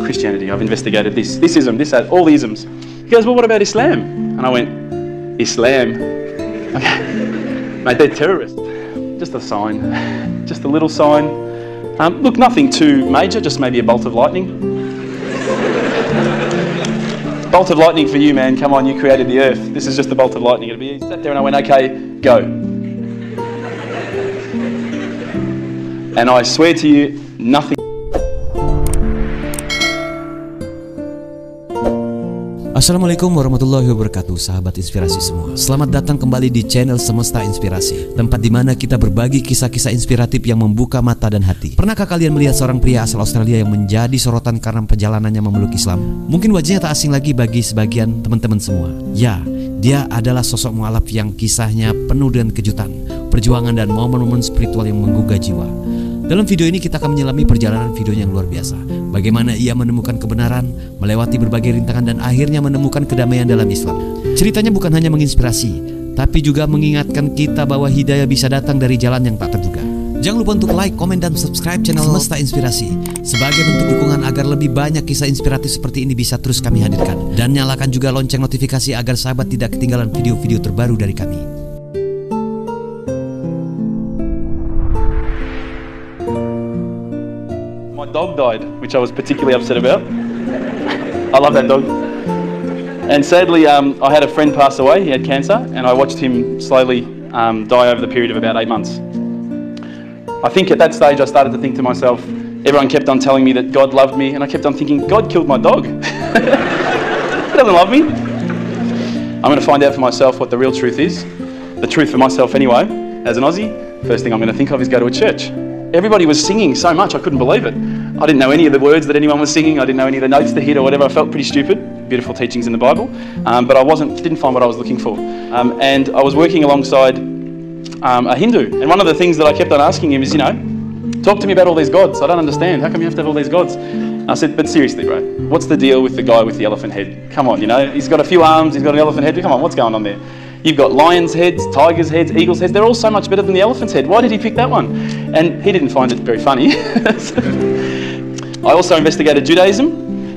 Christianity, I've investigated this ism, this, that, all the isms. He goes, well, what about Islam? And I went, Islam? Okay. Mate, they're terrorists. Just a sign, just a little sign. Look, nothing too major, just maybe a bolt of lightning. Bolt of lightning for you, man. Come on, you created the earth. This is just a bolt of lightning. It'll be sat there and I went, okay, go. And I swear to you, nothing. Assalamu'alaikum warahmatullahi wabarakatuh, sahabat inspirasi semua. Selamat datang kembali di channel Semesta Inspirasi, tempat di mana kita berbagi kisah-kisah inspiratif yang membuka mata dan hati. Pernahkah kalian melihat seorang pria asal Australia yang menjadi sorotan karena perjalanannya memeluk Islam? Mungkin wajahnya tak asing lagi bagi sebagian teman-teman semua. Ya, dia adalah sosok Mualaf yang kisahnya penuh dengan kejutan, perjuangan dan momen-momen spiritual yang menggugah jiwa. Dalam video ini kita akan menyelami perjalanan videonya yang luar biasa. Bagaimana ia menemukan kebenaran, melewati berbagai rintangan dan akhirnya menemukan kedamaian dalam Islam. Ceritanya bukan hanya menginspirasi, tapi juga mengingatkan kita bahwa hidayah bisa datang dari jalan yang tak terduga. Jangan lupa untuk like, komen, dan subscribe channel Semesta Inspirasi sebagai bentuk dukungan agar lebih banyak kisah inspiratif seperti ini bisa terus kami hadirkan. Dan nyalakan juga lonceng notifikasi agar sahabat tidak ketinggalan video-video terbaru dari kami. Dog died, which I was particularly upset about. I love that dog. And sadly, I had a friend pass away. He had cancer, and I watched him slowly die over the period of about 8 months. I think at that stage I started to think to myself, everyone kept on telling me that God loved me, and I kept on thinking, God killed my dog. He doesn't love me. I'm going to find out for myself what the real truth is. The truth for myself anyway, as an Aussie, first thing I'm going to think of is go to a church. Everybody was singing so much, I couldn't believe it. I didn't know any of the words that anyone was singing. I didn't know any of the notes to hit or whatever. I felt pretty stupid. Beautiful teachings in the Bible. But I didn't find what I was looking for. And I was working alongside a Hindu. And one of the things that I kept on asking him is, talk to me about all these gods. I don't understand. How come you have to have all these gods? I said, but seriously, bro, what's the deal with the guy with the elephant head? Come on, he's got a few arms, he's got an elephant head. Come on, what's going on there? You've got lions' heads, tigers' heads, eagles' heads. They're all so much better than the elephant's head. Why did he pick that one? And he didn't find it very funny. I also investigated Judaism.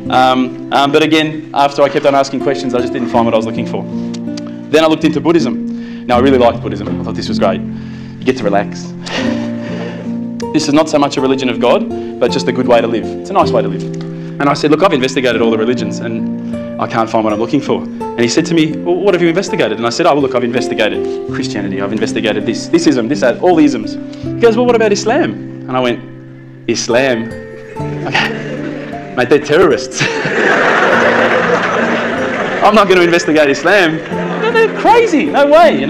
But again, after I kept on asking questions, I just didn't find what I was looking for. Then I looked into Buddhism. Now, I really liked Buddhism. I thought this was great. You get to relax. This is not so much a religion of God, but just a good way to live. It's a nice way to live. And I said, look, I've investigated all the religions, and I can't find what I'm looking for. And he said to me, well, what have you investigated? And I said, oh, well, look, I've investigated Christianity. I've investigated this ism, this, that, all the isms. He goes, well, what about Islam? And I went, Islam? Okay. Mate, they're terrorists. I'm not going to investigate Islam. No, they're crazy. No way,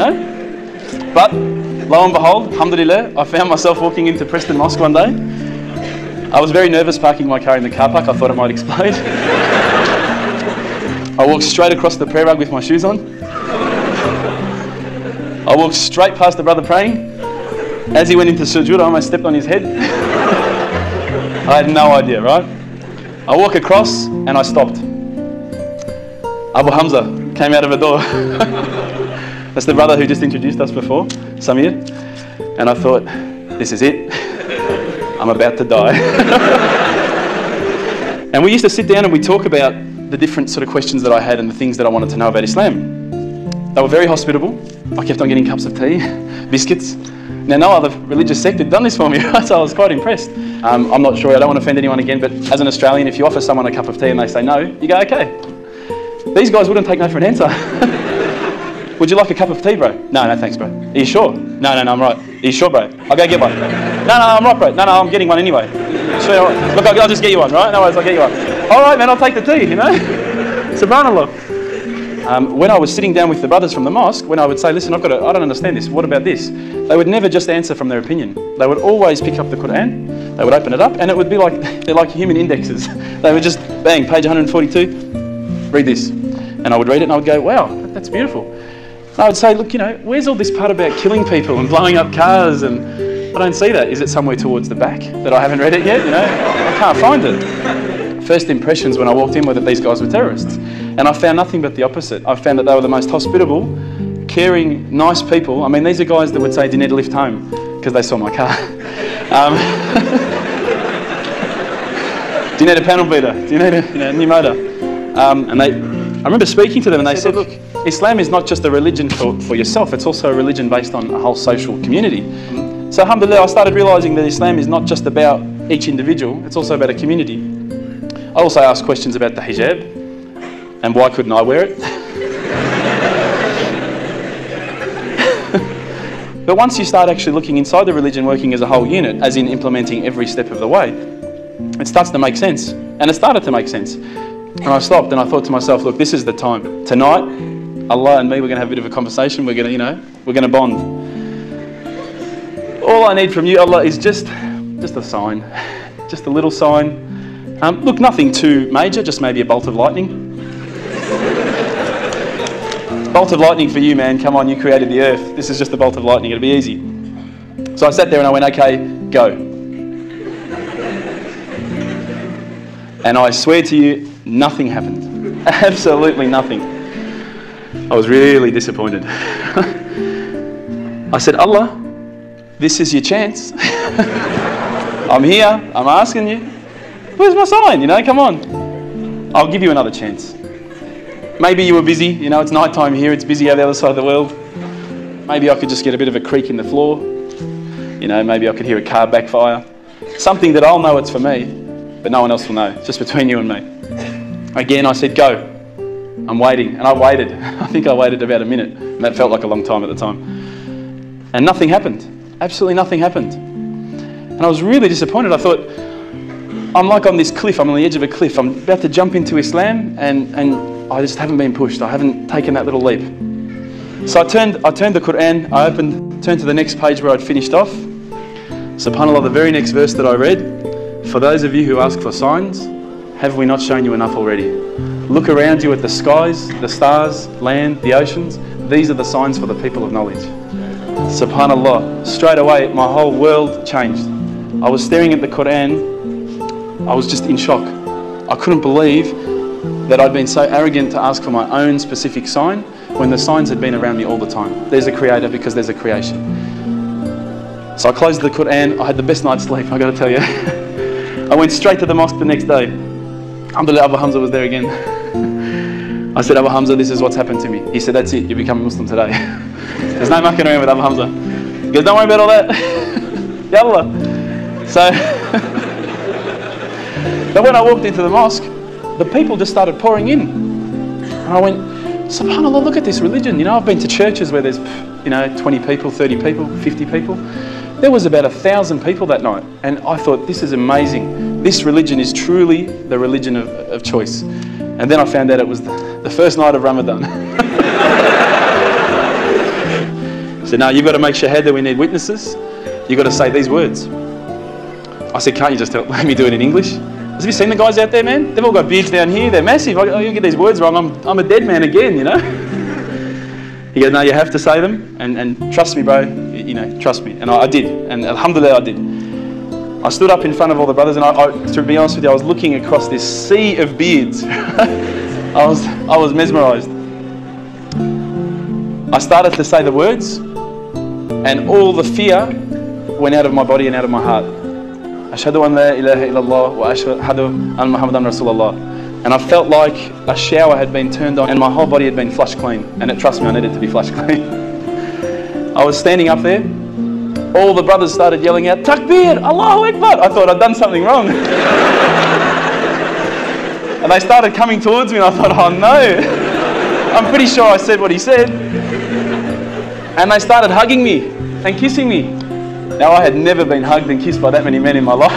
But lo and behold, alhamdulillah, I found myself walking into Preston Mosque one day. I was very nervous parking my car in the car park. I thought it might explode. I walked straight across the prayer rug with my shoes on. I walked straight past the brother praying. As he went into sujood, I almost stepped on his head. I had no idea, right? I walk across and I stopped. Abu Hamza came out of a door. That's the brother who just introduced us before, Samir. And I thought, this is it. I'm about to die. And we used to sit down and we talk about the different sort of questions that I had and the things that I wanted to know about Islam. They were very hospitable. I kept on getting cups of tea, biscuits. Now, no other religious sect had done this for me, right? So I was quite impressed. I'm not sure, I don't want to offend anyone again, but as an Australian, if you offer someone a cup of tea and they say no, you go, okay. These guys wouldn't take no for an answer. Would you like a cup of tea, bro? No, thanks, bro. Are you sure? No, I'm right. Are you sure, bro? I'll go get one. No, I'm right, bro. No, I'm getting one anyway. Sure, look, I'll just get you one, right? No worries, I'll get you one. All right, man, I'll take the tea, Subhanallah. When I was sitting down with the brothers from the mosque, when I would say, listen, I don't understand this, what about this? They would never just answer from their opinion. They would always pick up the Quran, they would open it up, and it would be like, they're like human indexes. They would just, bang, page 142, read this. And I would read it and I would go, wow, that's beautiful. And I would say, look, where's all this part about killing people and blowing up cars? And I don't see that. Is it somewhere towards the back that I haven't read it yet? I can't find it. First impressions when I walked in were that these guys were terrorists. And I found nothing but the opposite. I found that they were the most hospitable, caring, nice people. I mean, these are guys that would say, do you need a lift home? Because they saw my car. Do you need a panel beater? Do you need a new motor? And I remember speaking to them and they said, look, Islam is not just a religion for yourself, it's also a religion based on a whole social community. So alhamdulillah, I started realising that Islam is not just about each individual, it's also about a community. I also asked questions about the hijab and why couldn't I wear it. But once you start actually looking inside the religion, working as a whole unit, as in implementing every step of the way, it starts to make sense. And it started to make sense. And I stopped and I thought to myself, look, this is the time. Tonight, Allah and me, we're going to have a bit of a conversation. We're going to, we're going to bond. All I need from you, Allah, is just a sign. Just a little sign. Look, nothing too major, just maybe a bolt of lightning. Bolt of lightning for you, man. Come on, you created the earth. This is just a bolt of lightning. It'll be easy. So I sat there and I went, okay, go. And I swear to you, nothing happened. Absolutely nothing. I was really disappointed. I said, Allah, this is your chance. I'm here, I'm asking you. Where's my sign? Come on. I'll give you another chance. Maybe you were busy, it's night time here, it's busy out the other side of the world. Maybe I could just get a bit of a creak in the floor. Maybe I could hear a car backfire. Something that I'll know it's for me, but no one else will know, just between you and me. Again, I said, go. I'm waiting, and I waited. I think I waited about a minute, and that felt like a long time at the time. And nothing happened. Absolutely nothing happened. And I was really disappointed. I thought, I'm like on this cliff, I'm on the edge of a cliff. I'm about to jump into Islam, and I just haven't been pushed. I haven't taken that little leap. So I turned the Quran, turned to the next page where I'd finished off. SubhanAllah, the very next verse that I read, for those of you who ask for signs, have we not shown you enough already? Look around you at the skies, the stars, land, the oceans. These are the signs for the people of knowledge. SubhanAllah, straight away my whole world changed. I was staring at the Quran, I was just in shock. I couldn't believe that I'd been so arrogant to ask for my own specific sign when the signs had been around me all the time. There's a creator because there's a creation. So I closed the Quran, I had the best night's sleep, I got to tell you. I went straight to the mosque the next day. Alhamdulillah, Abu Hamza was there again. I said, Abu Hamza, this is what's happened to me. He said, that's it, you become a Muslim today. There's no mucking around with Abu Hamza. He goes, don't worry about all that. Yallah. So, but when I walked into the mosque, the people just started pouring in. And I went, SubhanAllah, look at this religion. I've been to churches where there's, 20 people, 30 people, 50 people. There was about 1,000 people that night. And I thought, this is amazing. This religion is truly the religion of choice. And then I found out it was the first night of Ramadan. So now you've got to make shahada, we need witnesses. You've got to say these words. I said, can't you just let me do it in English? Have you seen the guys out there, man? They've all got beards down here. They're massive. You get these words wrong, I'm a dead man again, He goes, no, you have to say them. And trust me, bro. Trust me. And I did. And alhamdulillah, I did. I stood up in front of all the brothers, and to be honest with you, I was looking across this sea of beards. I was mesmerised. I started to say the words, and all the fear went out of my body and out of my heart. Ashhadu an la ilaha illallah wa ashhadu an Muhammadan Rasulullah. And I felt like a shower had been turned on and my whole body had been flushed clean. And trust me, I needed to be flushed clean. I was standing up there. All the brothers started yelling out, Takbir, Allahu Akbar. I thought I'd done something wrong. And they started coming towards me and I thought, oh no. I'm pretty sure I said what he said. And they started hugging me and kissing me. Now, I had never been hugged and kissed by that many men in my life.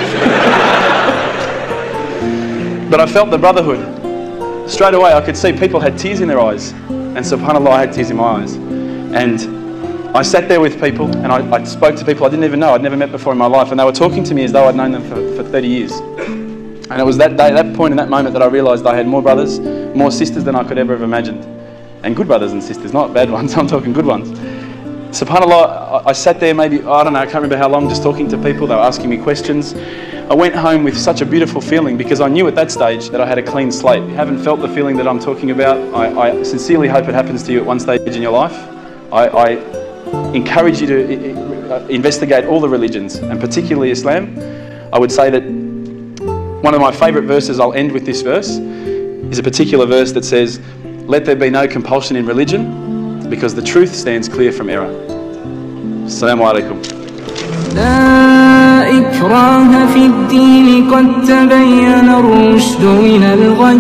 But I felt the brotherhood. Straight away, I could see people had tears in their eyes. And subhanAllah, I had tears in my eyes. And I sat there with people and I spoke to people I didn't even know, I'd never met before in my life. And they were talking to me as though I'd known them for 30 years. And it was that day, that point in that moment that I realised I had more brothers, more sisters than I could ever have imagined. And good brothers and sisters, not bad ones, I'm talking good ones. SubhanAllah, I sat there maybe, I don't know, I can't remember how long, just talking to people. They were asking me questions. I went home with such a beautiful feeling because I knew at that stage that I had a clean slate. You haven't felt the feeling that I'm talking about. I sincerely hope it happens to you at one stage in your life. I encourage you to investigate all the religions, and particularly Islam. I would say that One of my favourite verses, I'll end with this verse, is a particular verse that says, "Let there be no compulsion in religion, because the truth stands clear from error." Assalamu'alaikum. لا إكراه في الدين قد تبين الرشد من الغي